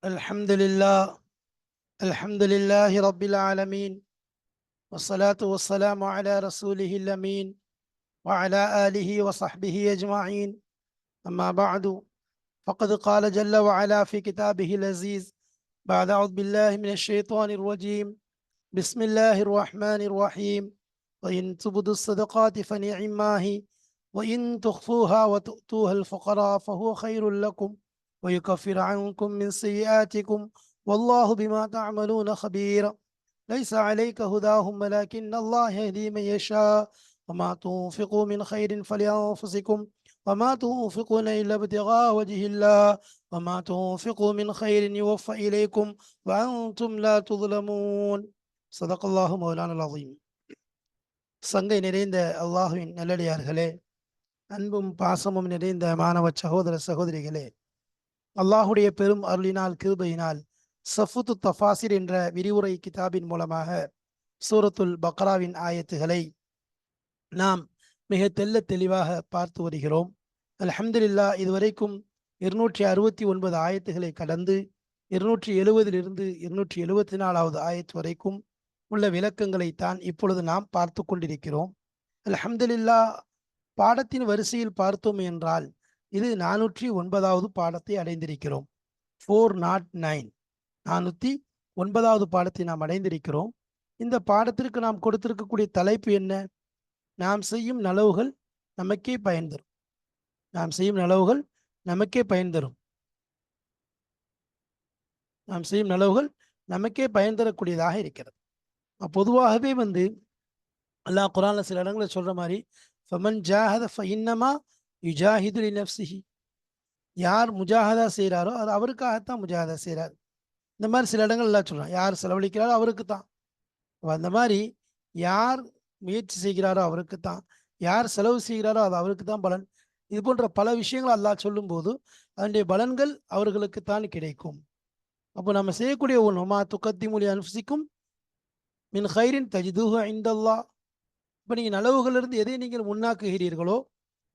الحمد لله الحمد لله رب العالمين، والصلاة والسلام على رسوله الأمين وعلى آله وصحبه أجمعين. أما بعد، فقد قال جل وعلا في كتابه العزيز بعد أعوذ بالله من الشيطان الرجيم. بسم الله الرحمن الرحيم. وإن تبدوا الصدقات فنعما هي، وإن تخفوها وتؤتوها الفقراء فهو خير لكم ويكفر عنكم من سيئاتكم والله بما تعملون خبير. ليس عليك هداهم ولكن الله يهدي من يشاء، وما تنفقوا من خير فلأنفسكم وما تنفقون إلا ابتغاء وجه الله وما تنفقوا من خير يوفى إليكم وأنتم لا تظلمون. சதகல்லாஹு மௌலானல் அஸீம். சங்கை நிறைந்த அல்லாஹுவின் நல்லடியார்களே, அன்பும் பாசமும் நிறைந்த மாணவ சகோதர சகோதரிகளே, அல்லாஹுடைய பெரும் அருளினால் கிருபையினால் சஃபுத்து தஃபாசிர் என்ற விரிவுரை கிதாபின் மூலமாக சூரத்துல் பக்ராவின் ஆயத்துகளை நாம் மிக தெளிவாக பார்த்து வருகிறோம். அல்ஹம்துலில்லாஹ், இதுவரைக்கும் 269 ஆயத்துகளை கடந்து 270 274வது ஆயத்து வரைக்கும் உள்ள விளக்கங்களை தான் இப்பொழுது நாம் பார்த்து கொண்டிருக்கிறோம். அல்ஹம்துலில்லாஹ், பாடத்தின் வரிசையில் பார்த்தோம் என்றால் இது 409வது பாடத்தை அடைந்திருக்கிறோம். 409 409வது பாடத்தை நாம் அடைந்திருக்கிறோம். இந்த பாடத்திற்கு நாம் கொடுத்திருக்கக்கூடிய தலைப்பு என்ன? நாம் செய்யும் நலவுகள் நமக்கே பயன் தரும். நாம் செய்யும் நலவுகள் நமக்கே பயன் தரும். நாம் செய்யும் நலவுகள் நமக்கே பயன் தரக்கூடியதாக இருக்கிறது. பொதுவாகவே அல்லாஹ் குர்ஆன்ல சில இடங்களில் சொல்ற மாதிரி, ஃபமன் ஜாஹத ஃபஇன்னமா யுஜாஹிது லினஃப்ஸிஹி, யார் முஜாஹதா செய்கிறாரோ அது அவருக்காகத்தான் முஜாஹதா செய்கிறார். இந்த மாதிரி சில இடங்கள் எல்லாம் சொல்றான், யார் செலவழிக்கிறாரோ அவருக்கு தான். அந்த மாதிரி யார் முயற்சி செய்கிறாரோ அவருக்கு தான், யார் செலவு செய்கிறாரோ அது அவருக்கு தான் பலன். இது போன்ற பல விஷயங்கள் அல்லாஹ் சொல்லும்போது அதனுடைய பலன்கள் அவர்களுக்கு தான் கிடைக்கும். அப்போ நம்ம செய்யக்கூடிய ஒன்று, மா துகத்திமு லி அன்ஃபுசிக்கும் மின் ஹைரின் தஜிதுஹு இன்தல்லாஹ். இப்போ நீங்கள் நலவுகளிலிருந்து எதை நீங்கள் முன்னாக்குகிறீர்களோ,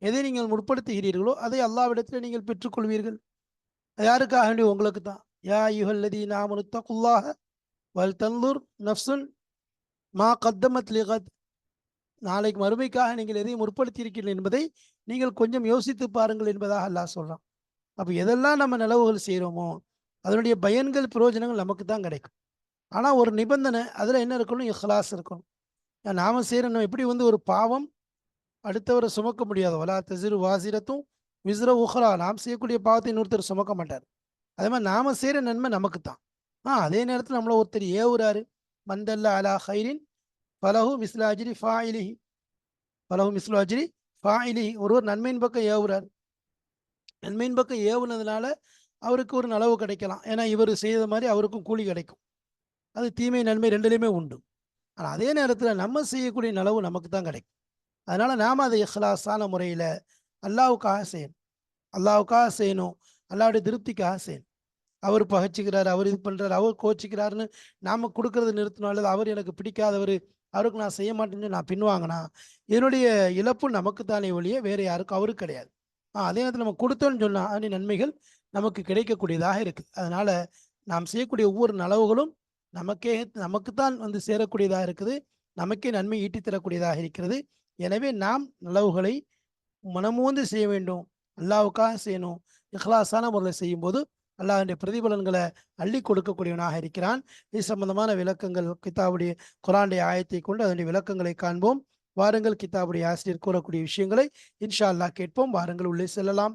எதை நீங்கள் முற்படுத்துகிறீர்களோ அதை அல்லாஹ்விடத்தில் நீங்கள் பெற்றுக்கொள்வீர்கள். யாருக்காக வேண்டிய? உங்களுக்கு தான். யா அய்யுஹல்லதீன ஆமனு தக்குல்லாஹ வல் தன்துர் நஃப்சுன் மா கத்தமத் லிகத். நாளைக்கு மறுமைக்காக நீங்கள் எதை முற்படுத்தி இருக்கிறீர்கள் என்பதை நீங்கள் கொஞ்சம் யோசித்து பாருங்கள் என்பதாக அல்லாஹ் சொல்கிறான். அப்போ எதெல்லாம் நம்ம நலவுகள் செய்கிறோமோ அதனுடைய பயன்கள் பிரயோஜனங்கள் நமக்கு தான் கிடைக்கும். ஆனால் ஒரு நிபந்தனை, அதில் என்ன இருக்கணும்? இஹ்லாஸ் இருக்கணும். நாம செய்கிறோம், எப்படி ஒரு பாவம் அடுத்தவரை சுமக்க முடியாது. வலா தஸிரு வாசிரத்தும் விஸ்ர உஹ்ரா, நாம் செய்யக்கூடிய பாவத்தை இன்னொருத்தர் சுமக்க மாட்டார். அதே மாதிரி நாம செய்கிற நன்மை நமக்கு தான். அதே நேரத்தில் நம்மளை ஒருத்தர் ஏவுறாரு, மந்தல்ல அலா ஹைரின் பலஹு மிஸ்லு அஜ்ரி ஃபாயிலிஹி, பலஹு மிஸ்லு அஜ்ரி ஃபாயிலிஹி. ஒருவர் நன்மையின் பக்கம் ஏவுறார், நன்மையின் பக்கம் ஏவுனதுனால அவருக்கு ஒரு நலவு கிடைக்கலாம். ஏன்னா இவர் செய்த மாதிரி அவருக்கும் கூலி கிடைக்கும். அது தீமை நன்மை ரெண்டுலேயுமே உண்டு. ஆனால் அதே நேரத்தில் நம்ம செய்யக்கூடிய நலவு நமக்கு தான் கிடைக்கும். அதனால் நாம் அதை இஹ்லாஸான முறையில் அல்லாஹ்வுக்காக செய்யணும். அல்லாஹ்வுக்காக செய்யணும், அல்லாஹ்வுடைய திருப்திக்காக செய்யணும். அவர் பகைச்சிக்கிறார், அவர் இது பண்ணுறாரு, அவர் கோச்சிக்கிறாருன்னு நாம் கொடுக்கறது நிறுத்தணும். அல்லது அவர் எனக்கு பிடிக்காதவர், அவருக்கு நான் செய்ய மாட்டேன்னு நான் பின்வாங்கினா என்னுடைய இழப்பு நமக்கு தானே ஒழிய வேறு யாருக்கும் அவருக்கு கிடையாது. அதே நேரத்தில் நம்ம கொடுத்தோன்னு சொன்னால் அதனுடைய நன்மைகள் நமக்கு கிடைக்கக்கூடியதாக இருக்குது. அதனால் நாம் செய்யக்கூடிய ஒவ்வொரு நலவுகளும் நமக்குத்தான் சேரக்கூடியதாக இருக்குது, நமக்கே நன்மை ஈட்டி தரக்கூடியதாக இருக்கிறது. எனவே நாம் நலவுகளை மனமோந்து செய்ய வேண்டும், அல்லாஹ்வுக்காக செய்யணும். இஹ்லாஸான முறையில் செய்யும்போது அல்லாஹ்வுடைய பிரதிபலன்களை அள்ளி கொடுக்கக்கூடியவனாக இருக்கிறான். இது சம்பந்தமான விளக்கங்கள் கிதாபுடைய குர்ஆனுடைய ஆயத்தை கொண்டு அதனுடைய விளக்கங்களை காண்போம். வாருங்கள், கிதாபுடைய ஆசிரியர் கூறக்கூடிய விஷயங்களை இன்ஷா அல்லாஹ் கேட்போம். வாருங்கள், உள்ளே செல்லலாம்.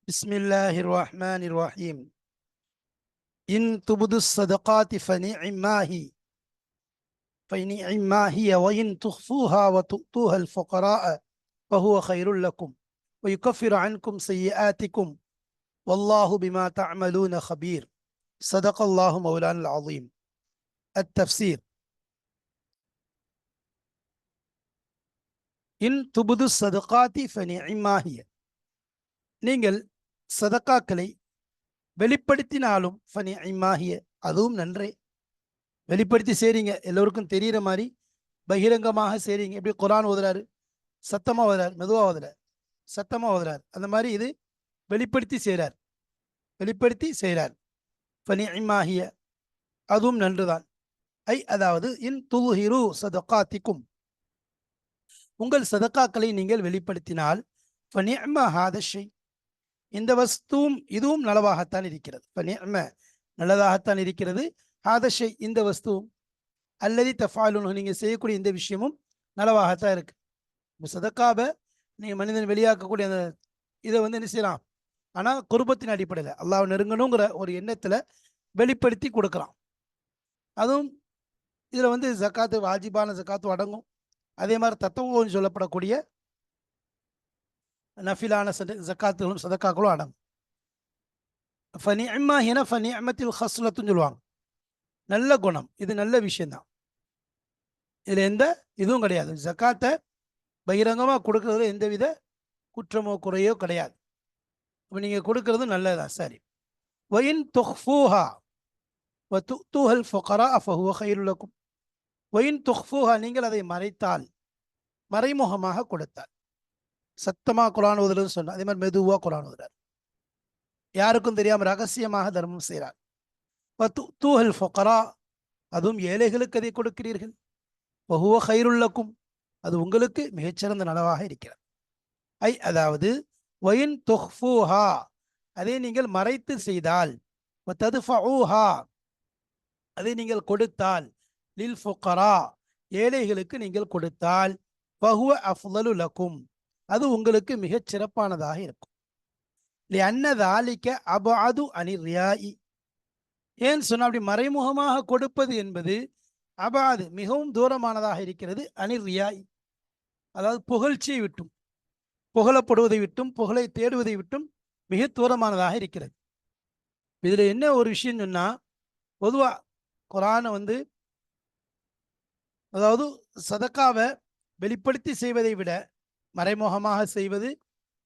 பிஸ்மில்லாஹிர் ரஹ்மானிர் ரஹீம். இன் துபுது ஸதகாத்தி ஃபனிஅம்மா ஹிய வஇன் துஃபூஹா வதுஅூஹல் ஃபுகராஅ ஃபஹுவ கைருல் லக்கும் ويكفر عنكم سيئاتكم والله بما تعملون خبير. صدق الله مولانا العظيم. التفسير: إن تبدوا الصدقات فنعما هي. நீங்கள் சதகாக்களை வெளிப்படுத்தினாலும் ஃபனிஅம்மா ஹிய, அதுவும் நன்றே. வெளிப்படுத்தி செய்றீங்க, எல்லோருக்கும் தெரிகிற மாதிரி பகிரங்கமாக செய்றீங்க. எப்படி குர்ஆன் ஓதுறாரு, சத்தமாக ஓதுறாரு, மெதுவாக ஓதுறாரு, சத்தமாக ஓதுறார், அந்த மாதிரி இது வெளிப்படுத்தி செய்கிறார். வெளிப்படுத்தி செய்கிறார். ஃபனிஇமாஹிய, அதுவும் நன்றுதான். அதாவது இன் துல்ஹிரு சதகாத்திக்கும், உங்கள் சதக்காக்களை நீங்கள் வெளிப்படுத்தினால், ஃபனிஅம ஹாத ஷை, இந்த வஸ்துவும் இதுவும் நலவாகத்தான் இருக்கிறது. ஃபனிஅம, நல்லதாகத்தான் இருக்கிறது. ஹாத ஷை, இந்த வஸ்துவும், அல்லதி தஃபாலுன், நீங்க செய்யக்கூடிய இந்த விஷயமும் நலவாகத்தான் இருக்கு. சதக்காவை நீங்க மனிதன் வெளியாக்கக்கூடிய அந்த இதை என்ன செய்யலாம், ஆனால் குர்பத்தின் அடிப்படையில் அல்லாஹ் நெருங்கணுங்கிற ஒரு எண்ணத்தில் வெளிப்படுத்தி கொடுக்கலாம். அதுவும் இதில் ஜக்காத்து, வாஜிபான ஜக்காத்து அடங்கும். அதே மாதிரி தத்துவம் சொல்லப்படக்கூடிய நஃபிலான ஜக்காத்துகளும் சதக்காக்களும் அடங்கும். ஃபனிஅமா ஹின ஃபனிஅமத்தில் ஹஸ்லத்துன்னு சொல்லுவாங்க. நல்ல குணம், இது நல்ல விஷயம்தான். இதில் எந்த இதுவும் கிடையாது. ஜக்காத்தை பகிரங்கமாக கொடுக்கறதுல எந்தவித குற்றமோ குறையோ கிடையாது. இப்போ நீங்கள் கொடுக்கறது நல்லதுதான். சரி. வயின் துஹ்ஃபூஹா வ துஅ்தூஹல் ஃபுகரா ஃபஹுவ கைருல் லக்கும். வயின் துஹ்ஃபூஹா, நீங்கள் அதை மறைத்தால், மறைமுகமாக கொடுத்தால். சத்தமாக குர்ஆன் ஓதுறது சொன்னார், அதே மாதிரி மெதுவாக குர்ஆன் ஓதுறார், யாருக்கும் தெரியாமல் ரகசியமாக தர்மம் செய்கிறார். வ துஅ்தூஹல் ஃபுகரா, அதுவும் ஏழைகளுக்கு அதை கொடுக்கிறீர்கள். ஃபஹுவ கைருல் லக்கும், அது உங்களுக்கு மிகச்சிறந்த நலவாக இருக்கிறது. அதாவது வயின் துஹ்ஃபூஹா, அதை நீங்கள் மறைத்து செய்தால், வ தத்ஃபஊஹா, அதை நீங்கள் கொடுத்தால், லில் ஃபுகரா, ஏழைகளுக்கு நீங்கள் கொடுத்தால், ஃபஹுவ அஃலலு லக்கும், அது உங்களுக்கு மிகச் சிறப்பானதாக இருக்கும். லிஅன்ன ذلك அபஅது அனிர் ரியாஇ, ஏன் சொன்ன, அப்படி மறைமுகமாக கொடுப்பது என்பது அபாது, மிகவும் தூரமானதாக இருக்கிறது. அனிர் ரியாஇ, அதாவது புகழ்ச்சியை விட்டும், புகழப்படுவதை விட்டும், புகழை தேடுவதை விட்டும் மிக தூரமானதாக இருக்கிறது. இதுல என்ன ஒரு விஷயம் சொன்னா, பொதுவா குர்ஆனை அதாவது சதக்காவை வெளிப்படுத்தி செய்வதை விட மறைமுகமாக செய்வது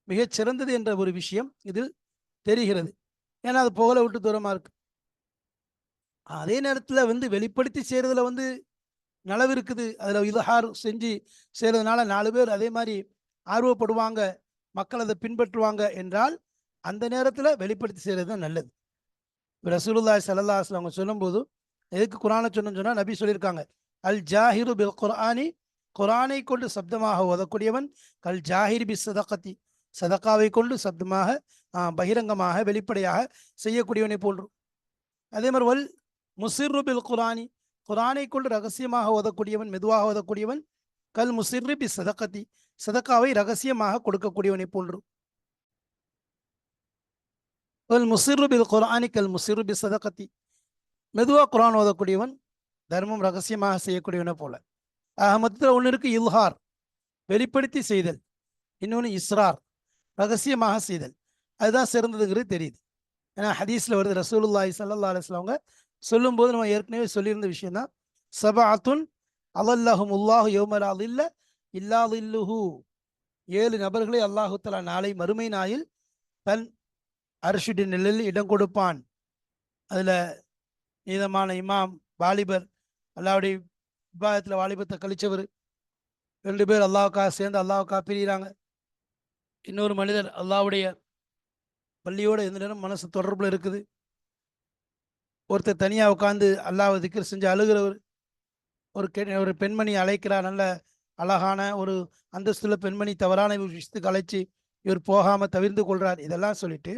மிகச் சிறந்தது என்ற ஒரு விஷயம் இதில் தெரிகிறது. ஏன்னா அது புகழை விட்டு தூரமா இருக்கு. அதே நேரத்தில் வெளிப்படுத்தி செய்யறதுல நலவு இருக்குது. அதில் இல்ஹார் செஞ்சு செய்கிறதுனால 4 பேர் அதே மாதிரி ஆர்வப்படுவாங்க, மக்கள் அதை பின்பற்றுவாங்க என்றால் அந்த நேரத்தில் வெளிப்படுத்தி செய்கிறது தான் நல்லது. ரசூலுல்லாஹி ஸல்லல்லாஹு அலைஹி வஸல்லம் அவங்க சொல்லும்போது எதுக்கு குர்ஆனை சொன்னா, நபி சொல்லியிருக்காங்க, அல் ஜாஹிரு பில் குர்ஆனி, குர்ஆனை கொண்டு சப்தமாக ஓதக்கூடியவன், கல் ஜாஹிர் பி சதகத்தி, சதக்காவை கொண்டு சப்தமாக பகிரங்கமாக வெளிப்படையாக செய்யக்கூடியவனை போன்று. அதே மாதிரி வல் முசிர்ரு பில் குர்ஆனி, குர்ஆனை கொண்டு ரகசியமாக ஓதக்கூடியவன், மெதுவாக ஓதக்கூடியவன், கல் முசிர்ரு பி சதகத்தி, சதக்காவை ரகசியமாக கொடுக்கக்கூடியவனை போன்று. வல் முசிர்ரு பில் குர்ஆனி கல் முசிர்ரு பி சதகத்தி, மெதுவாக குர்ஆன் ஓதக்கூடியவன், தர்மம் ரகசியமாக செய்யக்கூடியவனை போல. மொத்தத்தில் ஒன்று இருக்கு இல்ஹார், வெளிப்படுத்தி செய்தல், இன்னொன்று இஸ்ரார், ரகசியமாக செய்தல். அதுதான் சிறந்ததுங்கிறது தெரியுது. ஏன்னா ஹதீஸ்ல வருது, ரசூலுல்லாஹி ஸல்லல்லாஹு அலைஹி வஸல்லம் சொல்லும்போது நம்ம ஏற்கனவே சொல்லியிருந்த விஷயம் தான், சபஅத்துன் அலல்லஹுமுல்லாஹு யௌமல் அலில்ல இல்லா லில்லுஹு, 7 நபர்களை அல்லாஹு தஆலா நாளை மறுமை நாளில் தன் அர்ஷுடைய நிழலில் இடம் கொடுப்பான். அதுல நீதமான இமாம், வாலிபர், அல்லாஹ்வுடைய இபாதத்தில் வாலிபத்தை கழிச்சவர், 2 பேர் அல்லாஹ்வுக்காக சேர்ந்து அல்லாஹ்வுக்காக பிரிகிறாங்க. இன்னொரு மனிதர் அல்லாஹ்வுடைய பள்ளியோடு எந்த நேரம் மனசு தொடர்புல இருக்குது. ஒருத்தர் தனியாக உட்காந்து அல்லாஹ்வை திக்ர் செஞ்சு அழுகிறவர். ஒரு பெண்மணி அழைக்கிறார், நல்ல அழகான ஒரு அந்தஸ்துள்ள பெண்மணி தவறான விஷயத்துக்கு அழைச்சி இவர் போகாமல் தவிர்த்து கொள்றார். இதெல்லாம் சொல்லிட்டு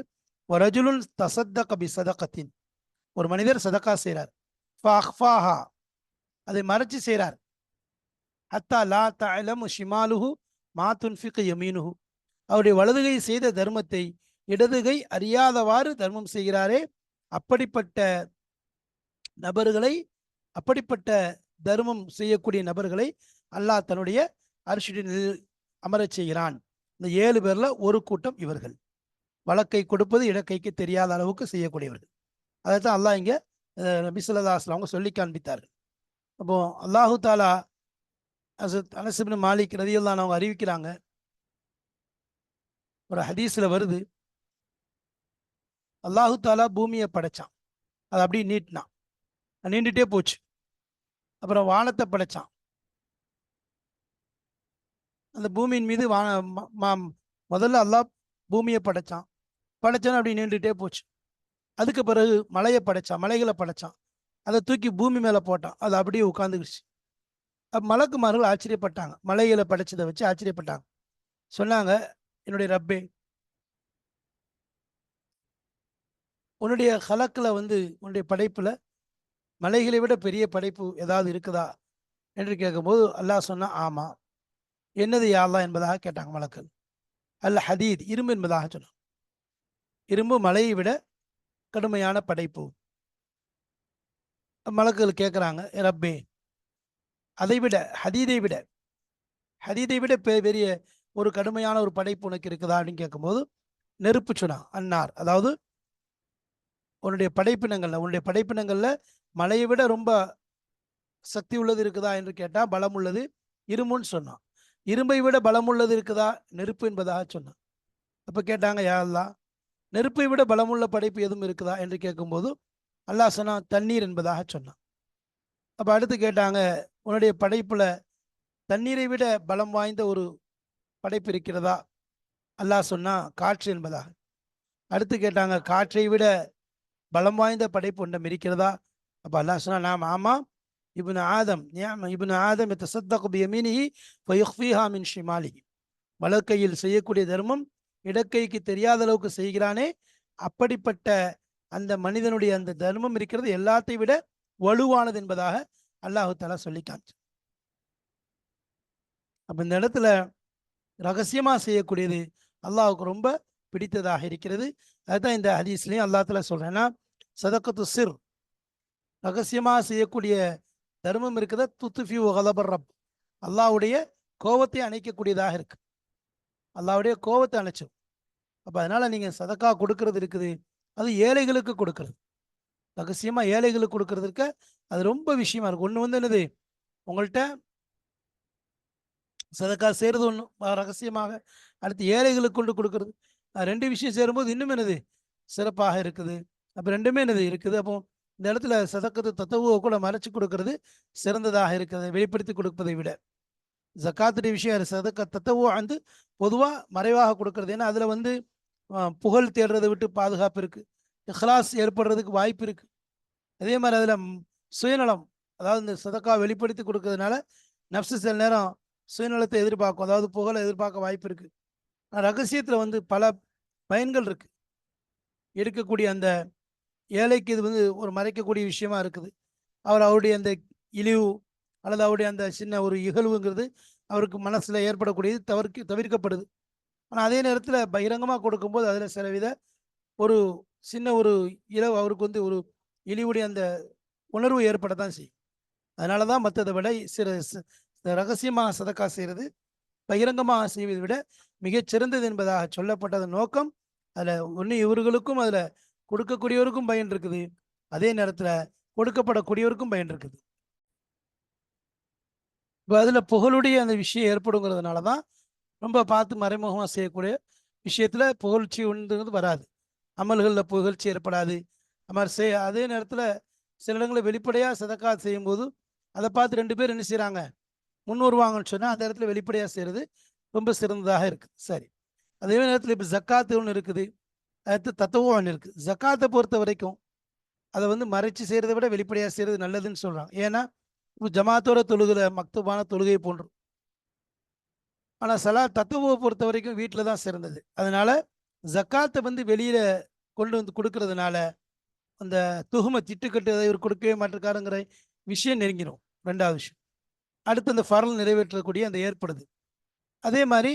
ரஜுலுன் தசத்தக பி சதகத்தின், ஒரு மனிதர் சதக்கா செய்கிறார், ஃபஅஃபாஹா, அதை மறைச்சு செய்கிறார், ஹத்தா லா தஅலமு ஷிமாலுஹு மா துன்ஃபிகு யமீனுஹு, அவருடைய வலதுகை செய்த தர்மத்தை இடதுகை அறியாதவாறு தர்மம் செய்கிறாரே, அப்படிப்பட்ட நபர்களை, அப்படிப்பட்ட தர்மம் செய்யக்கூடிய நபர்களை அல்லாஹ் தன்னுடைய அர்ஷுடைய நிழலில் அமரச் செய்கிறான். இந்த 7 பேர்ல ஒரு கூட்டம் இவர்கள், வலக்கை கொடுப்பது இடக்கைக்கு தெரியாத அளவுக்கு செய்யக்கூடியவர்கள். அதைத்தான் அல்லாஹ் இங்கே நபி ஸல்லல்லாஹு அலைஹி வஸல்லம் அவங்க சொல்லி காண்பித்தார்கள். அப்போ அல்லாஹு தாலா அனஸ் இப்னு மாலிக் ரலியல்லாஹு அன்ஹு அவங்க அறிவிக்கிறாங்க, ஒரு ஹதீஸ்ல வருது, அல்லாஹு தாலா பூமியை படைச்சான், அது அப்படியே நீட்டினான், நீண்டுட்டே போச்சு. அப்புறம் வானத்தை படைச்சான், அந்த பூமியின் மீது முதல்ல அல்லாஹ் பூமியை படைச்சான், படைச்சான்னு அப்படி நீண்டுட்டே போச்சு. அதுக்கு பிறகு மலையை படைச்சான், மலைகளை படைச்சான். அதை தூக்கி பூமி மேலே போட்டான், அது அப்படியே உட்காந்துக்கிடுச்சு. அப்போ மலக்குமார்கள் ஆச்சரியப்பட்டாங்க, மலைகளை படைச்சதை வச்சு ஆச்சரியப்பட்டாங்க. சொன்னாங்க, என்னுடைய ரப்பே, உன்னுடைய ஹலக்கில் வந்து உன்னுடைய படைப்பில் மலைகளை விட பெரிய படைப்பு ஏதாவது இருக்குதா என்று கேட்கும்போது அல்லாஹ் சொன்னா, ஆமாம். என்னது யா அல்லாஹ் என்பதாக கேட்டாங்க மலக்கள். அல் ஹதீத், இரும்பு என்பதாக சொன்னாங்க. இரும்பு மலையை விட கடுமையான படைப்பு. மலக்குகள் கேட்குறாங்க, ரப்பே, அதை விட ஹதீதை விட பெரிய ஒரு கடுமையான ஒரு படைப்பு உனக்கு இருக்குதா அப்படின்னு கேட்கும்போது நெருப்பு சொன்னான், அன்னார். அதாவது உன்னுடைய படைப்பினங்கள்ல மலையை விட ரொம்ப சக்தி உள்ளது இருக்குதா என்று கேட்டால் பலம் உள்ளது இரும்புன்னு சொன்னான். இரும்பை விட பலம் உள்ளது இருக்குதா நெருப்பு என்பதாக சொன்னான். அப்போ கேட்டாங்க, யா அல்லாஹ், நெருப்பை விட பலமுள்ள படைப்பு எதுவும் இருக்குதா என்று கேட்கும்போது அல்லாஹ் சொன்னான், தண்ணீர் என்பதாக சொன்னான். அப்போ அடுத்து கேட்டாங்க, உன்னுடைய படைப்புல தண்ணீரை விட பலம் வாய்ந்த ஒரு படைப்பு இருக்கிறதா? அல்லாஹ் சொன்னா, காற்று என்பதாக. அடுத்து கேட்டாங்க, காற்றை விட பலம் வாய்ந்த படைப்பு ஒன்றும் இருக்கிறதா? அப்போ அல்லாஹ் சொன்னா, நாம் ஆமாம். இப்னு ஆதம் யத்தஸத்தகு பியமீனிஹி ஃபயுக்ஃபீஹா மின் ஷிமாலிஹி. வலக்கையில் செய்யக்கூடிய தர்மம் இடக்கைக்கு தெரியாத அளவுக்கு செய்கிறானே, அப்படிப்பட்ட அந்த மனிதனுடைய அந்த தர்மம் இருக்கிறது எல்லாத்தை விட வலுவானது என்பதாக அல்லாஹு தஆலா சொல்லி காமிச்சு. அப்போ இந்த இடத்துல ரகசியமாக செய்யக்கூடியது அல்லாஹுக்கு ரொம்ப பிடித்ததாக இருக்கிறது. அதுதான் இந்த ஹதீஸ்லையும் அல்லாஹ் தஆலா சொல்றேன்னா, சதக்கத்து சிர், ரகசியமாக செய்யக்கூடிய தர்மம் இருக்குத துத்துஃபி கலபர் ரப், அல்லாஹ்வுடைய கோபத்தை அணைக்கக்கூடியதாக இருக்கு. அல்லாஹ்வுடைய கோபத்தை அணைச்சோம். அப்போ அதனால நீங்க சதக்கா கொடுக்கறது இருக்குது, அது ஏழைகளுக்கு கொடுக்கறது, ரகசியமாக ஏழைகளுக்கு கொடுக்கறது இருக்க, அது ரொம்ப விஷயமா இருக்கு. ஒன்று வந்து என்னது, உங்கள்கிட்ட சதக்கா செய்கிறது ஒன்று ரகசியமாக, அடுத்து ஏழைகளுக்கு கொண்டு கொடுக்கறது, ரெண்டு விஷயம் சேரும்போது இன்னும் என்னது சிறப்பாக இருக்குது. அப்போ ரெண்டுமே என்னது இருக்குது. அப்போ இந்த இடத்துல சதக்கத்து தத்துவ கூட மறைச்சு கொடுக்கறது சிறந்ததாக இருக்குது வெளிப்படுத்தி கொடுப்பதை விட. ஜக்காத்துடைய விஷயம் சதக்க தத்துவ வந்து பொதுவாக மறைவாக கொடுக்கறது. ஏன்னா அதில் வந்து புகழ் தேடுறதை விட்டு பாதுகாப்பு இருக்குது, இஹ்லாஸ் ஏற்படுறதுக்கு வாய்ப்பு இருக்குது. அதே மாதிரி அதில் சுயநலம், அதாவது இந்த சதக்கா வெளிப்படுத்தி கொடுக்கறதுனால நப்சு சில நேரம் சுயநலத்தை எதிர்பார்க்கும், அதாவது புகழை எதிர்பார்க்க வாய்ப்பு இருக்குது. ரகசியத்தில் வந்து பல பயன்கள் இருக்கு. எடுக்கக்கூடிய அந்த ஏழைக்கு இது வந்து ஒரு மறைக்கக்கூடிய விஷயமா இருக்குது. அவருடைய அந்த இழிவு அல்லது அவருடைய அந்த சின்ன ஒரு இகழ்வுங்கிறது அவருக்கு மனசில் ஏற்படக்கூடியது தவிர்க்கப்படுது. ஆனால் அதே நேரத்தில் பகிரங்கமாக கொடுக்கும்போது அதில் சிலவித ஒரு சின்ன ஒரு இழவு அவருக்கு வந்து ஒரு இழிவுடைய அந்த உணர்வு ஏற்படத்தான் செய்யும். அதனால தான் மற்றதை விட ரகசியமாக சதக்கா செய்கிறது பகிரங்கமாக செய்வதை விட மிகச்சிறந்தது என்பதாக சொல்லப்பட்டது நோக்கம். அதில் ஒன்று இவர்களுக்கும் அதில் கொடுக்கக்கூடியவருக்கும் பயன் இருக்குது, அதே நேரத்தில் கொடுக்கப்படக்கூடியவருக்கும் பயன் இருக்குது. இப்போ அதில் புகழுடைய அந்த விஷயம் ஏற்படுங்கிறதுனால தான் ரொம்ப பார்த்து மறைமுகமாக செய்யக்கூடிய விஷயத்தில் புகழ்ச்சி ஒன்றுங்கிறது வராது, அமல்களில் புகழ்ச்சி ஏற்படாது. அது மாதிரி அதே நேரத்தில் சில இடங்களில் வெளிப்படையாக சதக்கா செய்யும்போது அதை பார்த்து ரெண்டு பேர் என்ன செய்கிறாங்க, முன் வருவாங்கன்னு சொன்னால் அந்த இடத்துல வெளிப்படையாக செய்கிறது ரொம்ப சிறந்ததாக இருக்குது. சரி, அதே நேரத்தில் இப்போ ஜக்காத்து ஒன்று இருக்குது, அடுத்து தத்துவம் ஒன்று இருக்குது. ஜக்காத்தை பொறுத்த வரைக்கும் அதை வந்து மறைச்சு செய்கிறத விட வெளிப்படையாக செய்கிறது நல்லதுன்னு சொல்கிறாங்க. ஏன்னா இப்போ ஜமாத்தோட தொழுகிற மக்தூபான தொழுகை போன்று. ஆனால் தத்துவத்தை பொறுத்த வரைக்கும் வீட்டில் தான் சிறந்தது. அதனால ஜக்காத்தை வந்து வெளியில் கொண்டு வந்து கொடுக்கறதுனால அந்த துகுமை திட்டுக்கட்டு அதை இவர் கொடுக்கவே மாட்டிருக்காருங்கிற விஷயம் நெருங்கிடும். ரெண்டாவது விஷயம், அடுத்து அந்த ஃபரல் நிறைவேற்றக்கூடிய அந்த ஏற்படுது. அதே மாதிரி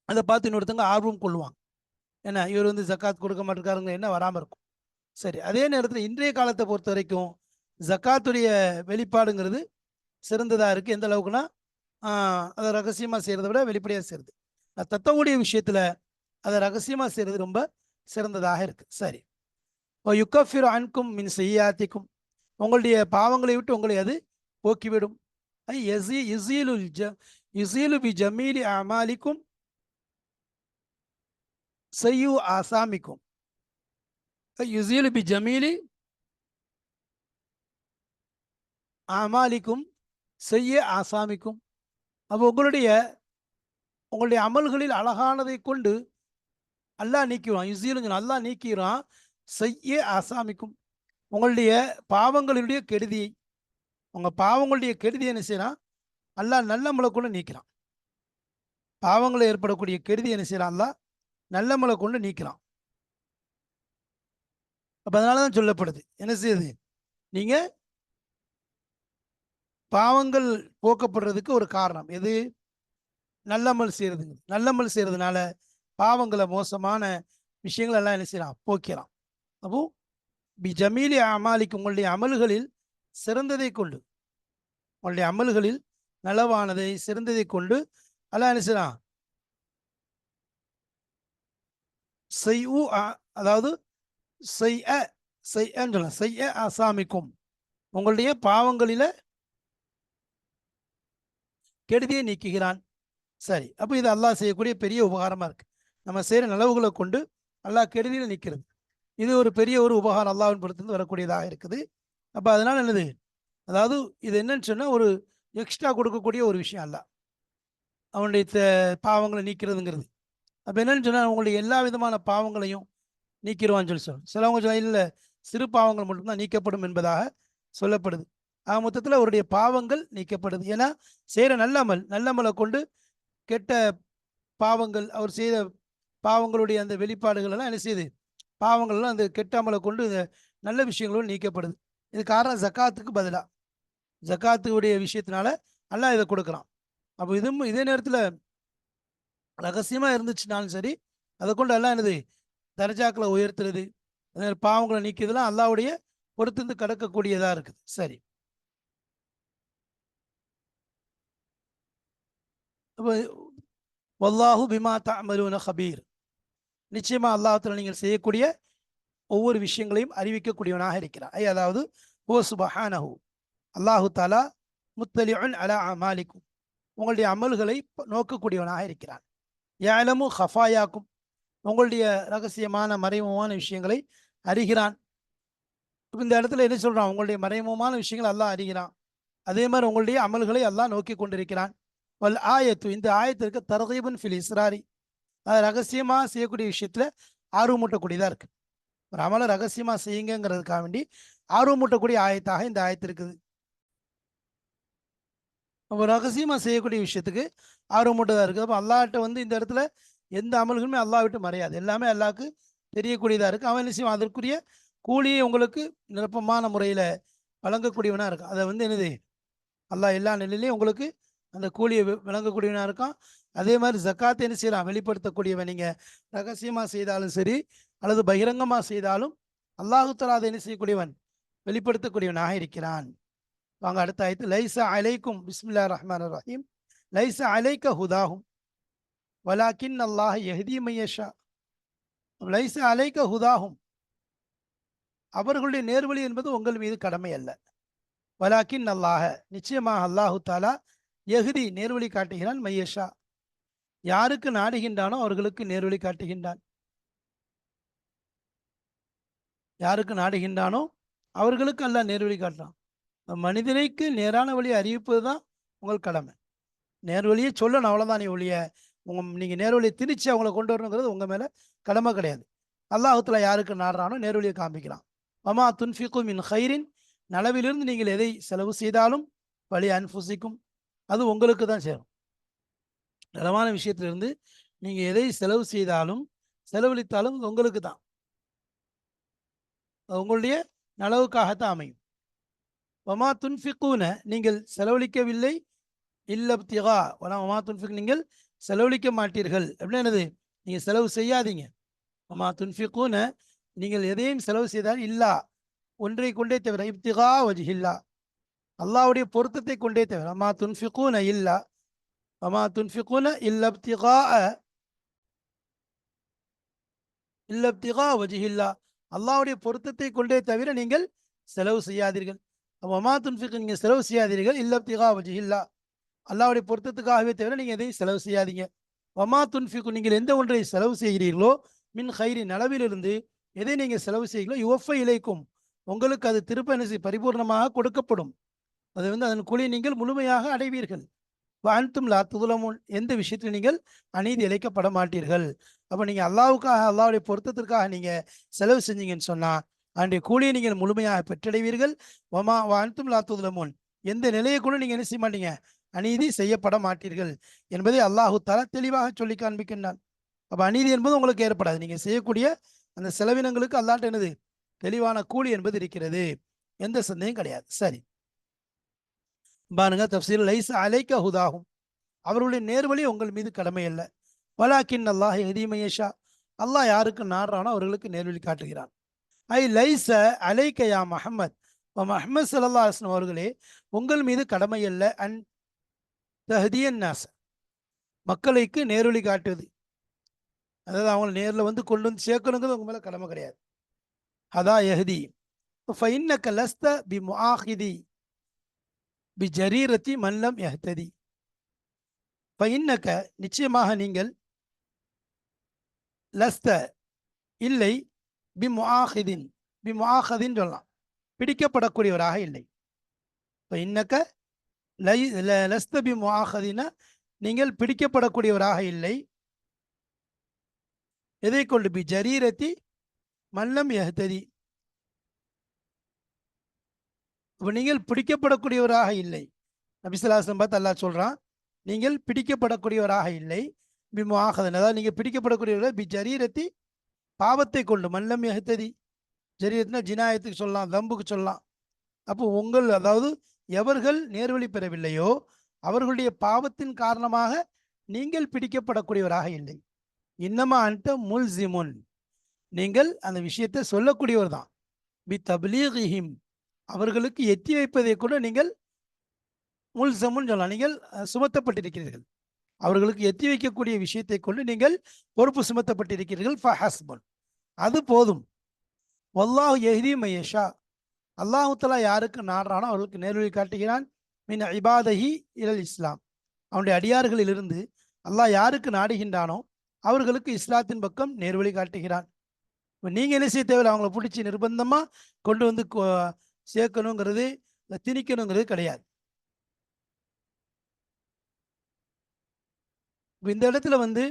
அதை பார்த்து இன்னொருத்தங்க ஆர்வம் கொள்வாங்க, ஏன்னா இவர் வந்து ஜக்காத் கொடுக்க மாட்டிருக்காருங்க என்ன வராமல் இருக்கும். சரி, அதே நேரத்தில் இன்றைய காலத்தை பொறுத்த வரைக்கும் ஜக்காத்துடைய வெளிப்பாடுங்கிறது சிறந்ததாக இருக்குது. எந்த அளவுக்குன்னா அதை ரகசியமாக செய்கிறத விட வெளிப்படையாக செய்கிறது. தத்தவுடைய விஷயத்தில் அதை ரகசியமாக செய்கிறது ரொம்ப சிறந்ததாக இருக்குது. சரி, யுக்கஃபிரு அன்கும் மின் செய்யாத்திக்கும், உங்களுடைய பாவங்களை விட்டு உங்களை அது போக்கிவிடும். யுசீலு பி ஜமீலி அமாலிக்கும் செய்யு ஆசாமிக்கும். யுசீலு பி ஜமீலி அமாலிக்கும் செய்ய ஆசாமிக்கும். அப்போ உங்களுடைய அமல்களில் அழகானதை கொண்டு அல்லாஹ் நீக்கிறான். யுசீலுங்க அல்லாஹ் நீக்கிறான். செய்ய ஆசாமிக்கும், உங்களுடைய பாவங்களுடைய கெடுதியை, உங்க பாவங்களுடைய கெடுதியை என்ன செய்யறான்? அல்லாஹ் நல்ல முளை கொண்டு நீக்கிறான். பாவங்களை ஏற்படக்கூடிய கெடுதி என்ன செய்யறான்? அல்லாஹ் நல்ல முளை கொண்டு நீக்கிறான். அப்ப அதனாலதான் சொல்லப்படுது, என்ன செய்யுது, நீங்க பாவங்கள் போக்கப்படுறதுக்கு ஒரு காரணம் எது? நல்லமல் செய்யறதுங்க. நல்லமல் செய்யறதுனால பாவங்களை, மோசமான விஷயங்கள் எல்லாம் என்ன செய்யலாம்? போக்கிறான். அப்போ பி ஜமீலி அமாலிக்கு, உங்களுடைய அமல்களில் சிறந்ததை கொண்டு, உங்களுடைய அமல்களில் நலவானதை சிறந்ததை கொண்டு அல்லாஹ் என்ன செய்யலாம்? அதாவது செய்ய ஆசாமிக்கும், உங்களுடைய பாவங்களில கெடுதியை நீக்குகிறான். சரி, அப்போ இது அல்லாஹ் செய்யக்கூடிய பெரிய உபகாரமா இருக்கு. நம்ம செய்யற நலவுகளை கொண்டு அல்லாஹ் கெடுதியில நிற்கிறது. இது ஒரு பெரிய ஒரு உபகாரம் அல்லாஹ்வின் புறத்திலிருந்து வரக்கூடியதாக இருக்குது. அப்ப அதனால என்னது, அதாவது இது என்னன்னு சொன்னா ஒரு எக்ஸ்ட்ரா கொடுக்கக்கூடிய ஒரு விஷயம் அல்ல அவனுடைய பாவங்களை நீக்கிறதுங்கிறது. அப்ப என்னன்னு சொன்னா உங்களுடைய எல்லா விதமான பாவங்களையும் நீக்கிடுவான்னு சொல்லணும். சிலவங்க சொல்ல இல்லை, சிறு பாவங்கள் மட்டும்தான் நீக்கப்படும் என்பதாக சொல்லப்படுது. ஆக மொத்தத்தில் அவருடைய பாவங்கள் நீக்கப்படுது. ஏன்னா செய்கிற நல்லமலை கொண்டு கெட்ட பாவங்கள், அவர் செய்த பாவங்களுடைய அந்த வெளிப்பாடுகள் எல்லாம் என்ன செய்யுது? பாவங்கள்லாம் அந்த கெட்ட அமலை கொண்டு நல்ல விஷயங்களும் நீக்கப்படுது. இது காரணம் ஜக்காத்துக்கு பதிலாக, ஜக்காத்துடைய விஷயத்தினால அல்லாஹ் இதை கொடுக்குறான். அப்போ இதுவும் இதே நேரத்தில் ரகசியமாக இருந்துச்சுனாலும் சரி, அதை கொண்டு எல்லாம் என்னது, தர்ஜாக்களை உயர்த்துறது, பாவங்களை நீக்கிறதுலாம் அல்லாஹ்வுடைய பொறுத்திருந்து கடக்கக்கூடியதாக இருக்குது. சரி, வல்லாஹு பிமா தஅமலூன கபீர், நிச்சயமா அல்லாஹ்வுத்தாலா நீங்கள் செய்யக்கூடிய ஒவ்வொரு விஷயங்களையும் அறிவிக்கக்கூடியவனாக இருக்கிறார். அதாவது ஓ சுபஹானஹு, அல்லாஹு தாலா முத்தலிஉன் அலா அமாலிக்கும், உங்களுடைய அமல்களை நோக்கக்கூடியவனாக இருக்கிறான். யஅலமு ஹஃபாயாக்கும், உங்களுடைய ரகசியமான மறைமுகமான விஷயங்களை அறிகிறான். இந்த இடத்துல என்ன சொல்றான்? உங்களுடைய மறைமுகமான விஷயங்கள் அல்லாஹ் அறிகிறான். அதே மாதிரி உங்களுடைய அமல்களை அல்லாஹ் நோக்கி கொண்டிருக்கிறான். வல் ஆயத்து, இந்த ஆயத்திற்கு தர்கீபுன் ஃபில் இஸ்ராரி, அது ரகசியமா செய்யக்கூடிய விஷயத்துல ஆர்வமூட்டக்கூடியதா இருக்கு. ஒரு அமலை ரகசியமா செய்யுங்கிறதுக்காக வேண்டி ஆர்வமூட்டக்கூடிய ஆயத்தாக இந்த ஆயத்து இருக்குது. நம்ம ரகசியமா செய்யக்கூடிய விஷயத்துக்கு ஆர்வமூட்டதா இருக்குது. அப்போ அல்லாஹ்ட்ட வந்து இந்த இடத்துல எந்த அமல்களுமே அல்லாஹ் விட்டு மறையாது, எல்லாமே அல்லாஹ்க்கு தெரியக்கூடியதா இருக்கு. அவன் என்ன செய்வான்? அதற்குரிய கூலியை உங்களுக்கு நிரப்பமான முறையில வழங்கக்கூடியவனா இருக்கும். அதை வந்து என்னது, அல்லாஹ் எல்லா நிலையிலையும் உங்களுக்கு அந்த கூலியை வழங்கக்கூடியவனா இருக்கான். அதே மாதிரி ஜக்காத்தை என்ன செய்யலாம்? வெளிப்படுத்தக்கூடியவன். நீங்க ரகசியமா செய்தாலும் சரி அல்லது பகிரங்கமா செய்தாலும் அல்லாஹு தஆலா அதை என்ன செய்யக்கூடியவன்? வெளிப்படுத்தக்கூடியவனாக இருக்கிறான். வாங்க அடுத்த ஆயத்து. லைஸா அலைக்கும், பிஸ்மில்லாஹிர் ரஹ்மானிர் ரஹீம், லைஸா அலைக்க ஹுதாஹும் வலாக்கின் அல்லாஹ் யஹ்தி மன் யஷா. லைஸா அலைக்க ஹுதாஹும், அவர்களுடைய நேர்வழி என்பது உங்கள் மீது கடமை அல்ல. வலாக்கின் அல்லாஹ, நிச்சயமாக அல்லாஹு தாலா யஹ்தி நேர்வழி காட்டுகிறான், மையஷா, யாருக்கு நாடுகின்றானோ அவர்களுக்கு நேர்வழி காட்டுகின்றான். யாருக்கு நாடுகின்றானோ அவர்களுக்கு அல்லாஹ் நேர்வழி காட்டுறான். மனிதனைக்கு நேரான வழியை அறிவிப்பது தான் உங்கள் கடமை. நேர்வழியை சொல்லணும், அவ்வளோதான். நீ ஒழிய நீங்கள் நேர்வழியை திணிச்சு அவங்கள கொண்டு வரணுங்கிறது உங்கள் மேலே கடமை கிடையாது. அல்லாஹுத்தாலா யாருக்கு நாடுறானோ நேர்வழியை காமிக்கலாம். வமா துன்ஃபிகு மின் ஹைரின், நலவிலிருந்து நீங்கள் எதை செலவு செய்தாலும் வழி அன்ஃபுசிக்கும், அது உங்களுக்கு தான் சேரும். நலமான விஷயத்திலிருந்து நீங்கள் எதை செலவு செய்தாலும் செலவழித்தாலும் உங்களுக்கு தான், உங்களுடைய நலவுக்காகத்தான் அமையும். வமா துன்ஃபிகூன, நீங்கள் செலவழிக்கவில்லை, இல்லப்திகா வமா துன்ஃபிக், நீங்கள் செலவழிக்க மாட்டீர்கள் அப்படின்னா என்னது? நீங்கள் செலவு செய்யாதீங்க. வமா துன்ஃபிகூன, நீங்கள் எதையும் செலவு செய்தால் இல்லா, ஒன்றை கொண்டே தவிர, இப்திகா வஜ்ஹில்லா, அல்லாஹ்வுடைய பொருத்தத்தை கொண்டே தவிர. வமா துன்ஃபிகூன இல்லா, வமா துன்ஃபிகூன இல்லப்திகா வஜ்ஹில்லா, அல்லாஹ்வுடைய பொருத்தத்தை கொண்டே தவிர நீங்கள் செலவு செய்யாதீர்கள். வமா துன்ஃபிகு, நீங்கள் செலவு செய்யாதீர்கள், இல்லப்திகா வஜ்ஹில்லா, அல்லாஹ்வுடைய பொருத்தத்துக்காகவே தவிர நீங்கள் எதையும் செலவு செய்யாதீங்க. வமா துன்ஃபிகு, நீங்கள் எந்த ஒன்றை செலவு செய்கிறீர்களோ, மின் ஹைரி, நலவிலிருந்து எதை நீங்கள் செலவு செய்கிறீர்களோ, யுவஃபை இலைக்கும், உங்களுக்கு அது திருப்ப என்ன பரிபூர்ணமாக கொடுக்கப்படும். அது வந்து அதன் கூலியை நீங்கள் முழுமையாக அடைவீர்கள். அன்தும் லா துலமுன், எந்த விஷயத்தில் நீங்கள் அநீதி இழைக்கப்பட மாட்டீர்கள். அப்போ நீங்கள் அல்லாவுக்காக, அல்லாவுடைய பொருத்தத்திற்காக நீங்கள் செலவு செஞ்சீங்கன்னு சொன்னால் அன்றைய கூலியை நீங்கள் முழுமையாக பெற்றடைவீர்கள். அன்தும் லா துலமுன், எந்த நிலையை கூட நீங்கள் என்ன செய்ய மாட்டீங்க, அநீதி செய்யப்பட மாட்டீர்கள் என்பதை அல்லாஹு தஆலா தெளிவாக சொல்லி காண்பிக்கின்றான். அப்போ அநீதி என்பது உங்களுக்கு ஏற்படாது. நீங்கள் செய்யக்கூடிய அந்த செலவினங்களுக்கு அல்லாஹ்ட்ட என்னது, தெளிவான கூலி என்பது இருக்கிறது. எந்த சந்தேகம் கிடையாது. சரி, பாருங்க தஃப்சீர், லைஸ அலைக்க ஹுதாஹும், அவர்களுடைய நேர்வழி உங்கள் மீது கடமை அல்ல. வலாக்கின் அல்லாஹ் யஹ்தி மன் யஷா, அல்லாஹ் யாருக்கு நாடுறானோ அவர்களுக்கு நேர்வழி காட்டுகிறான். ஐ லைஸ அலைக்க யா முஹம்மத், முஹம்மது ஸல்லல்லாஹு அலைஹி வஸல்லம் அவர்களே, உங்கள் மீது கடமை அல்ல, அன் தஹ்தியன் நாஸ், மக்களுக்கு நேர்வழி காட்டுவது, அதாவது அவங்களை நேரில் வந்து கொண்டு வந்து சேர்க்கணுங்கிறது உங்க மேல கடமை கிடையாது. ஹதா யஹ்தி ஃபஇன்னக லஸ்த பிமுஆஹிதி பிஜரீரத்தி மல்லம் யஹ்ததி. ஃபஇன்னக, நிச்சயமாக நீங்கள், லஸ்த இல்லை, பிமுஆஹிதின், பிமுஆஹதின் சொல்லலாம், பிடிக்கப்படக்கூடியவராக இல்லை. ஃபஇன்னக லஸ்த பிமுஆஹதின, நீங்கள் பிடிக்கப்படக்கூடியவராக இல்லை. எதை கொண்டு? பிஜரீரத்தி மல்லம் யஹ்ததி, இப்போ நீங்கள் பிடிக்கப்படக்கூடியவராக இல்லை. நபி ஸல்லல்லாஹு அலைஹி வஸல்லம் பார்த்து அல்லாஹ் சொல்றான், நீங்கள் பிடிக்கப்படக்கூடியவராக இல்லை. பிமுஆஹதன், அதாவது நீங்கள் பிடிக்கப்படக்கூடியவர்கள் பிஜரீரத்தி, பாவத்தை கொண்டு, மல்லம் யஹ்ததி, ஜரீரத்னா ஜினாயத்துக்கு சொல்லலாம், தம்புக்கு சொல்லலாம். அப்போ உங்கள், அதாவது எவர்கள் நேர்வழி பெறவில்லையோ அவர்களுடைய பாவத்தின் காரணமாக நீங்கள் பிடிக்கப்படக்கூடியவராக இல்லை. இன்னமா அன்ட முல்சிமுன், நீங்கள் அந்த விஷயத்தை சொல்லக்கூடியவர் தான். பி தப்லீகிஹிம், அவர்களுக்கு எத்தி வைப்பதை கூட நீங்கள் முல்சமுன்னு சொல்லலாம், நீங்கள் சுமத்தப்பட்டிருக்கிறீர்கள். அவர்களுக்கு எத்தி வைக்கக்கூடிய விஷயத்தை கொண்டு நீங்கள் பொறுப்பு சுமத்தப்பட்டிருக்கிறீர்கள். ஃபஹஸ்புன், அது போதும். வல்லாஹு யஹ்தி மன் யஷா, அல்லாஹு தஆலா யாருக்கு நாடுறானோ அவர்களுக்கு நேர்வழி காட்டுகிறான். மின் இபாதஹி இலல் இஸ்லாம், அவனுடைய அடியார்களிலிருந்து அல்லாஹ் யாருக்கு நாடுகின்றானோ அவர்களுக்கு இஸ்லாத்தின் பக்கம் நேர்வழி காட்டுகிறான். இப்போ நீங்கள் என்ன செய்ய தேவையில்லை, அவங்கள பிடிச்சி நிர்பந்தமாக கொண்டு வந்து சேர்க்கணுங்கிறது, திணிக்கணுங்கிறது கிடையாது. இப்போ இந்த இடத்துல வந்து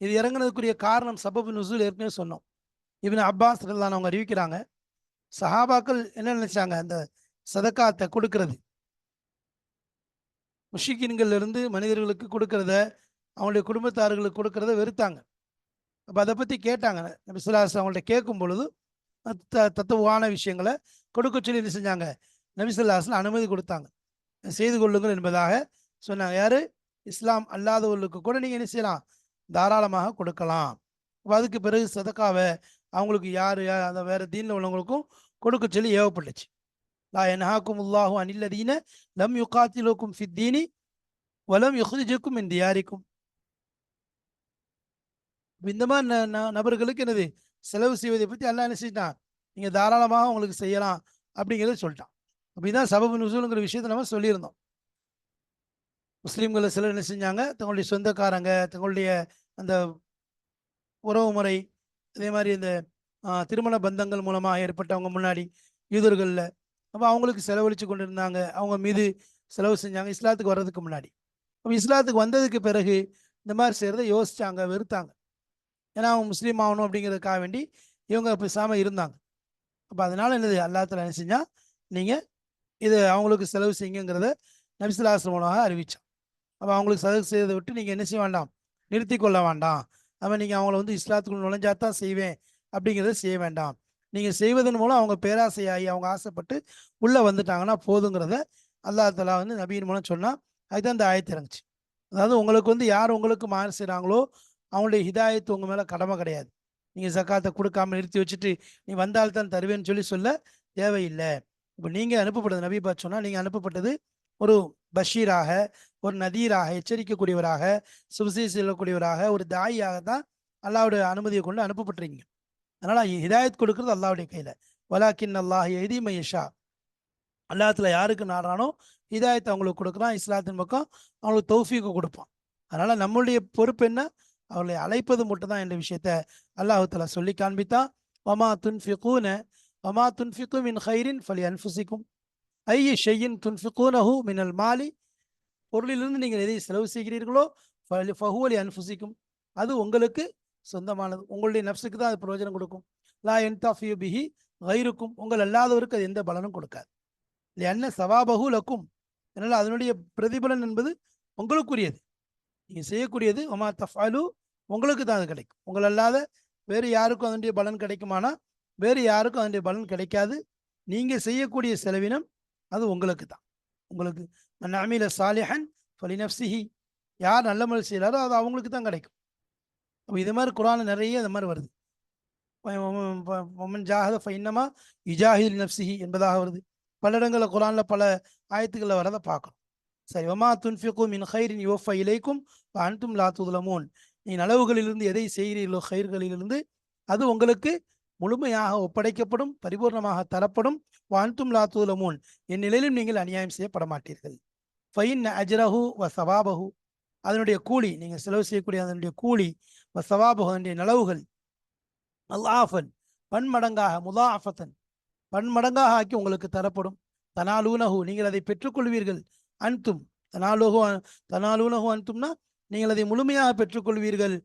இது இறங்குனதுக்குரிய காரணம், சபபு நுசூல் ஏற்கனவே சொன்னோம். இப்னு அப்பாஸ் ரலியல்லாஹு அவங்க அறிவிக்கிறாங்க, சஹாபாக்கள் என்ன நினைச்சாங்க, அந்த சதக்காத்தை கொடுக்கறது, முஷ்ரிக்கீன்கள் இருந்து மனிதர்களுக்கு கொடுக்கறத, அவங்களுடைய குடும்பத்தார்களுக்கு கொடுக்கறத வெறுத்தாங்க. அப்போ அதை பற்றி கேட்டாங்க. நபி ஸல்லல்லாஹு அலைஹி வஸல்லம் அவங்கள்ட்ட கேட்கும் பொழுது தத்துவான விஷயங்களை கொடுக்க சொல்லி என்ன செஞ்சாங்க, நபி ஸல்லல்லாஹு அலைஹி வஸல்லம் அனுமதி கொடுத்தாங்க, செய்து கொள்ளுங்கள் என்பதாக சொன்னாங்க. யாரு? இஸ்லாம் அல்லாதவர்களுக்கு கூட நீங்கள் என்ன செய்யலாம், தாராளமாக கொடுக்கலாம். அப்போ அதுக்கு பிறகு சதக்காவை அவங்களுக்கு யார் அந்த வேறு தீனில் உள்ளவங்களுக்கும் கொடுக்க சொல்லி ஏவப்பட்டுச்சு. லா யன்ஹாக்குமுல்லாஹு அனில்லதீன லம் யுகாத்திலுக்கும் ஃபித்தீனி வலம் யுஹ்ரிஜுக்கும் மின் தியாரிக்கும். இந்த மாதிரி நபர்களுக்கு என்னது, செலவு செய்வதை பற்றி அல்லாஹ் என்ன செஞ்சிட்டான், நீங்கள் தாராளமாக உங்களுக்கு செய்யலாம் அப்படிங்கிறத சொல்லிட்டான். அப்படிதான் சபபு நுசூலுங்கிற விஷயத்தை நம்ம சொல்லியிருந்தோம். முஸ்லீம்களை சிலர் என்ன செஞ்சாங்க, தங்களுடைய சொந்தக்காரங்க, தங்களுடைய அந்த உறவு முறை, அதே மாதிரி இந்த திருமண பந்தங்கள் மூலமாக ஏற்பட்டவங்க முன்னாடி யூதர்களில், அப்போ அவங்களுக்கு செலவழித்து கொண்டு இருந்தாங்க, அவங்க மீது செலவு செஞ்சாங்க இஸ்லாத்துக்கு வர்றதுக்கு முன்னாடி. அப்போ இஸ்லாத்துக்கு வந்ததுக்கு பிறகு இந்த மாதிரி செய்கிறத யோசித்தாங்க, வெறுத்தாங்க. ஏன்னா அவங்க முஸ்லீம் ஆகணும் அப்படிங்கிறதுக்காக வேண்டி இவங்க பேசாமல் இருந்தாங்க. அப்போ அதனால என்னது, அல்லாஹ் தஆலா என்ன செஞ்சால், நீங்கள் இது அவங்களுக்கு செலவு செய்யுங்கிறத நபி ஸல்லல்லாஹு அலைஹி வஸல்லம் மூலமாக அறிவித்தான். அப்போ அவங்களுக்கு செலவு செய்வதை விட்டு நீங்கள் என்ன செய்ய வேண்டாம், நிறுத்தி கொள்ள வேண்டாம். அவன் நீங்கள் அவங்கள வந்து இஸ்லாத்துக்குள்ள நுழைஞ்சாதான் செய்வேன் அப்படிங்கிறத செய்ய வேண்டாம். நீங்கள் செய்வதன் மூலம் அவங்க பேராசையாகி அவங்க ஆசைப்பட்டு உள்ளே வந்துட்டாங்கன்னா போதுங்கிறத அல்லாஹ் தஆலா வந்து நபியின் மூலம் சொன்னால், அதுதான் இந்த ஆயத்து இறங்குச்சு. அதாவது உங்களுக்கு வந்து யார் உங்களுக்கு மாறு செய்கிறாங்களோ அவங்களுடைய ஹிதாயத்து உங்கள் மேலே கடமை கிடையாது. நீங்கள் ஜக்காத்தை கொடுக்காம நிறுத்தி வச்சுட்டு நீ வந்தால்தான் தருவேன்னு சொல்ல தேவையில்லை. இப்போ நீங்கள் அனுப்பப்பட்டது, நபி பார்த்து சொன்னால், நீங்கள் அனுப்பப்பட்டது ஒரு பஷீராக, ஒரு நதீராக, எச்சரிக்கக்கூடியவராக, சுபசி செல்லக்கூடியவராக, ஒரு தாயாக தான் அல்லாஹ்வுடைய அனுமதியை கொண்டு அனுப்பப்பட்டிருக்கீங்க. அதனால் ஹிதாயத் கொடுக்குறது அல்லாஹ்வுடைய கையில். வலாக்கின் அல்லாஹ் யஹ்தி மன் யஷா, அல்லாஹ்ல யாருக்கு நாடுறானோ ஹிதாயத்தை அவங்களுக்கு கொடுக்குறான், இஸ்லாத்தின் பக்கம் அவங்களுக்கு தௌஃபீக்கு கொடுப்பான். அதனால் நம்மளுடைய பொறுப்பு என்ன, அவர்களை அழைப்பது மட்டும்தான் என்ற விஷயத்தை அல்லாஹ் தஆலா சொல்லி காண்பித்தான். வமா துன்ஃபிகு மின் கைரின் ஃபலி அன்ஃபுசிக்கும் ஐய ஷையின் துன்ஃபிகூனஹு மினல் மாலி பொருளிலிருந்து நீங்கள் எதை செலவு செய்கிறீர்களோ ஃபஹுவலி அன்ஃபுசிக்கும், அது உங்களுக்கு சொந்தமானது, உங்களுடைய நஃப்ஸுக்கு தான் அது பிரயோஜனம் கொடுக்கும். லா யன்தஃபியு பிஹி கைருக்கும், உங்கள் அல்லாதவருக்கு அது எந்த பலனும் கொடுக்காது. என்ன சவாபஹு லக்கும், அதனால் அதனுடைய பிரதிபலன் என்பது உங்களுக்குரியது, நீங்கள் செய்யக்கூடியது. ஒமா தஃபாலு, உங்களுக்கு தான் அது கிடைக்கும். உங்கள் அல்லாத வேறு யாருக்கும் அதனுடைய பலன் கிடைக்குமானா வேறு யாருக்கும் அதனுடைய பலன் கிடைக்காது. நீங்கள் செய்யக்கூடிய செலவினம் அது உங்களுக்கு தான். உங்களுக்கு மன் அமில சாலிஹன் ஃபலி நஃப்ஸிஹி, யார் நல்ல முறை செய்கிறாரோ அது அவங்களுக்கு தான் கிடைக்கும். அப்போ இது மாதிரி குரான் நிறைய இது மாதிரி வருது. ஒமன் ஜாஹத ஃபைன்னமா யுஜாஹிது நஃப்ஸிஹி என்பதாக வருது. பல இடங்களில் குரானில் பல ஆயத்துக்களில் வரதை பார்க்கணும். சரி, ஒமா துன்ஃபிகு மின் ஹைரின் யுவஃப இலைக்கும் அன்தும் லா துலமூன், நீ நலவுகளிலிருந்து எதை செய்கிறீர்களோ ஹைர்களிலிருந்து அது உங்களுக்கு முழுமையாக ஒப்படைக்கப்படும், பரிபூர்ணமாக தரப்படும். அன்தும் லா துலமூன், என் நிலையிலும் நீங்கள் அநியாயம் செய்யப்பட மாட்டீர்கள். ஃபைன் அஜ்ரஹு வ சவாபஹு, அதனுடைய கூலி, நீங்கள் செலவு செய்யக்கூடிய அதனுடைய கூலி, வ சவாபஹு, அதனுடைய நலவுகள், அல்லாஃபன் பன்மடங்காக, முதாஃபத்தன் பன்மடங்காக ஆக்கி உங்களுக்கு தரப்படும். தனாலூனஹு, நீங்கள் அதை பெற்றுக்கொள்வீர்கள். அன்தும் தனாலூனஹு அன்தும்னா நீங்கள் அதை முழுமையாக பெற்றுக்கொள்வீர்கள்.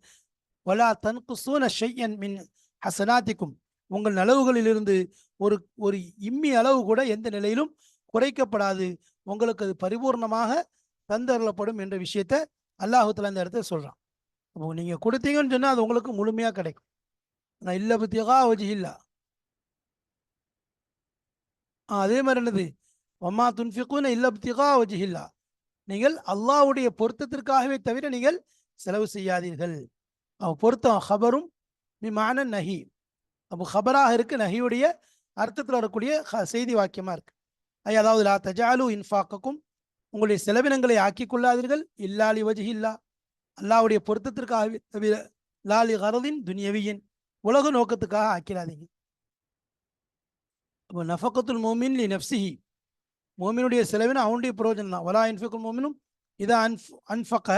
வலா தன்குசூன ஷையன் மின் ஹசனாத்திக்கும், உங்கள் நலவுகளிலிருந்து ஒரு ஒரு இம்மி அளவு கூட எந்த நிலையிலும் குறைக்கப்படாது, உங்களுக்கு அது பரிபூர்ணமாக தந்தரப்படும் என்ற விஷயத்தை அல்லாஹு தஆலா இந்த இடத்துல சொல்றான். அப்போ நீங்க கொடுத்தீங்கன்னு சொன்னா அது உங்களுக்கு முழுமையா கிடைக்கும். நான் இல்ல பத்தியகா வஜிஹில்லா, அதே மாதிரி என்னது, ஒமா துன்ஃபிகூன இல்ல பத்தியகா வஜிஹில்லா, நீங்கள் அல்லாஹ்வுடைய பொருத்தத்திற்காகவே தவிர நீங்கள் செலவு செய்யாதீர்கள். பொருத்தம் ஹபரும் பிமான நஹி, அப்போ ஹபராக இருக்கு, நஹியுடைய அர்த்தத்தில் வரக்கூடிய செய்தி வாக்கியமா இருக்கு. அதாவது லா தஜாலு இன்ஃபாக்கக்கும், உங்களுடைய செலவினங்களை ஆக்கிக் கொள்ளாதீர்கள், இல்லாலி வஜிஹில்லா, அல்லாஹ்வுடைய பொருத்தத்திற்காகவே தவிர, லாலி கரதின் துனியவியின், உலக நோக்கத்துக்காக ஆக்கிறாதீங்க. அப்போ நஃபக்கத்துல் மோமின் லி நஃப்ஸிஹி, மோமினுடைய செலவினம் அவனுடைய பிரயோஜனம் தான். வலா இன்ஃபிகுல் மோமினும் இதா அன்ஃபக,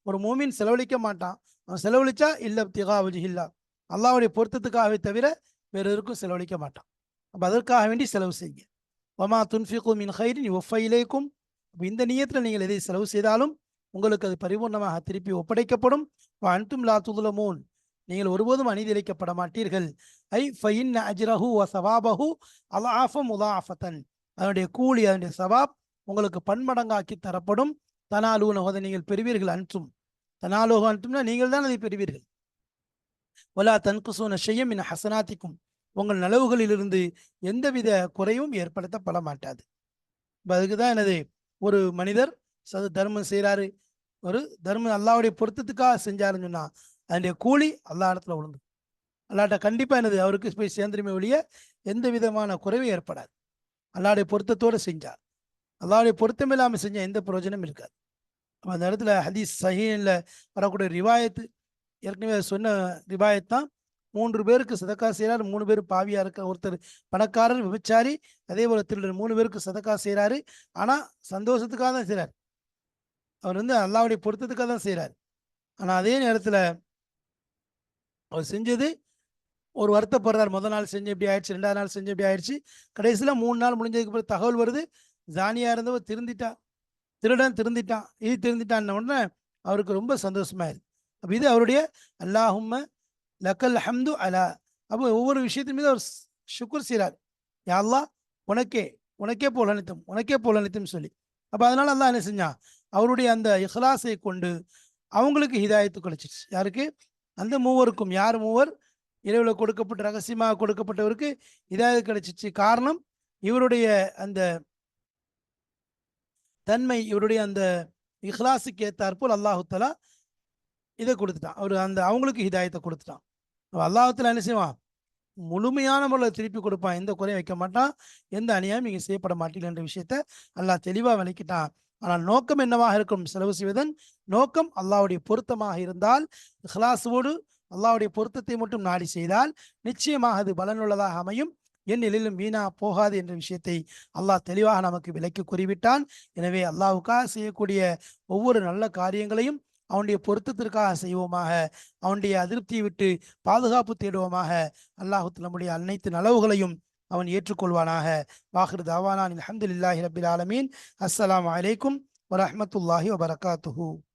ஒரு மோமின் செலவழிக்க மாட்டான், அவன் செலவழிச்சா இல்ல திகா வஜிஹில்லா, அல்லாஹ்வுடைய பொருத்தத்துக்காகவே தவிர வேறு எதற்கும் செலவழிக்க மாட்டான். அப்போ அதற்காக வேண்டி செலவு செய்யுங்க. வமா துன்ஃபிகு மின் ஹைரின் யுவஃப இலைக்கும், இந்த நியத்தில் நீங்கள் எதை செலவு செய்தாலும் உங்களுக்கு அது பரிபூர்ணமாக திருப்பி ஒப்படைக்கப்படும். அன்தும் லா துலமூன், நீங்கள் ஒருபோதும் அநீதிழைக்கப்பட மாட்டீர்கள். ஐ ஃபைன் அஜ்ரஹு வ சவாபஹு அலாஃப முதாஃபத்தன், அதனுடைய கூலி, அதனுடைய சவாப் உங்களுக்கு பன்மடங்காக்கி தரப்படும். தனாலூனஹு, அதை நீங்கள் பெறுவீர்கள். அன்தும் தனாலூஹு அன்தும்னா நீங்கள் தான் அதை பெறுவீர்கள். வலா தன்குசூன ஷையன் மின் ஹசனாத்திக்கும், உங்கள் நலவுகளிலிருந்து எந்தவித குறையும் ஏற்படுத்தப்பட மாட்டாது. அதுக்கு தான் என்னது, ஒரு மனிதர் தர்மம் செய்கிறாரு, ஒரு தர்மம் அல்லாஹ்வுடைய பொருத்தத்துக்காக செஞ்சாருன்னு சொன்னா அதனுடைய கூலி அல்லாஹ் இடத்துல விழுந்து, அல்லாட்ட கண்டிப்பாக என்னது அவருக்கு போய் சேர்ந்துருமே ஒழிய எந்த விதமான குறைவும் ஏற்படாது. அல்லாஹ்வுடைய பொருத்தத்தோடு செஞ்சார், அல்லாஹ்வுடைய பொருத்தம் இல்லாமல் செஞ்சால் எந்த பிரயோஜனம் இருக்காது. அந்த இடத்துல ஹதீஸ் சஹீஹ்ல வரக்கூடிய ரிவாயத்து, ஏற்கனவே சொன்ன ரிவாயத் தான். 3 பேருக்கு சதக்கா செய்கிறார், 3 பேர் பாவியா இருக்க, ஒருத்தர் பணக்காரர் விபச்சாரி, அதே போல திருடர், 3 பேருக்கு சதக்கா செய்கிறாரு. ஆனால் சந்தோஷத்துக்காக தான் செய்கிறார், அவர் அல்லாஹ்வுடைய பொருத்தத்துக்காக தான் செய்கிறார். ஆனால் அதே நேரத்தில் அவர் செஞ்சது ஒரு வருத்தப்படுறார். முதல் நாள் செஞ்சு எப்படி ஆயிடுச்சு, 2வது நாள் செஞ்சு எப்படி ஆயிடுச்சு, கடைசியில் 3 நாள் முடிஞ்சதுக்கு பிறகு தகவல் வருது, ஜானியா இருந்தவர் திருந்திட்டா, திருடன் திருந்திட்டான், இது திருந்திட்டான் உடனே அவருக்கு ரொம்ப சந்தோஷமாயிருது. அப்போ இது அவருடைய அல்லாஹும்ம லக்கல் ஹம்து அலா, அப்போ ஒவ்வொரு விஷயத்தின் மீது அவர் ஷுக்குர் செய்கிறார். யா அல்லாஹ், உனக்கே உனக்கே போல் அனைத்தும், உனக்கே போல் அனைத்தும் சொல்லி. அப்போ அதனால அல்லாஹ் என்ன செஞ்சான், அவருடைய அந்த இஹ்லாஸை கொண்டு அவங்களுக்கு ஹிதாயத்து கிடைச்சிச்சு. யாருக்கு, அந்த மூவருக்கும். யார் மூவர், இரவில் கொடுக்கப்பட்ட ரகசியமாக கொடுக்கப்பட்டவருக்கு ஹிதாயத்து கிடைச்சிச்சு. காரணம் இவருடைய அந்த தன்மை, இவருடைய அந்த இஹ்லாஸுக்கு ஏற்றாற்போல் அல்லாஹு தஆலா இதை கொடுத்துட்டான், அவர் அந்த அவங்களுக்கு ஹிதாயத்தை கொடுத்துட்டான். அல்லாஹ் தஆலா என்ன செய்வான், முழுமையான முறையில் திருப்பி கொடுப்பான், எந்த குறையும் வைக்க மாட்டான், எந்த அநியாயம் நீங்கள் செய்யப்பட மாட்டீர்கள் என்ற விஷயத்தை அல்லாஹ் தெளிவாக விளக்கிட்டான். ஆனால் நோக்கம் என்னவாக இருக்கும், செலவு செய்வதன் நோக்கம் அல்லாஹ்வுடைய பொருத்தமாக இருந்தால், இஹ்லாஸோடு அல்லாஹ்வுடைய பொருத்தத்தை மட்டும் நாடி செய்தால் நிச்சயமாக அது பலனுள்ளதாக அமையும், என் நிலையிலும் வீணா போகாது என்ற விஷயத்தை அல்லாஹ் தெளிவாக நமக்கு விளக்கி கூறிவிட்டான். எனவே அல்லாஹ்வுக்காக செய்யக்கூடிய ஒவ்வொரு நல்ல காரியங்களையும் அவனுடைய பொருத்தத்திற்காக செய்வோமாக, அவனுடைய அதிருப்தியை விட்டு பாதுகாப்பு தேடுவோமாக. அல்லாஹ் நம்முடைய அனைத்து நலவுகளையும் அவன் ஏற்றுக்கொள்வானாக. வாஹிர் தாவானா அல்ஹம்துலில்லாஹி ரப்பில் ஆலமீன். அஸ்ஸலாமு அலைக்கும் வரஹ்மத்துல்லாஹி வபரகாத்துஹு.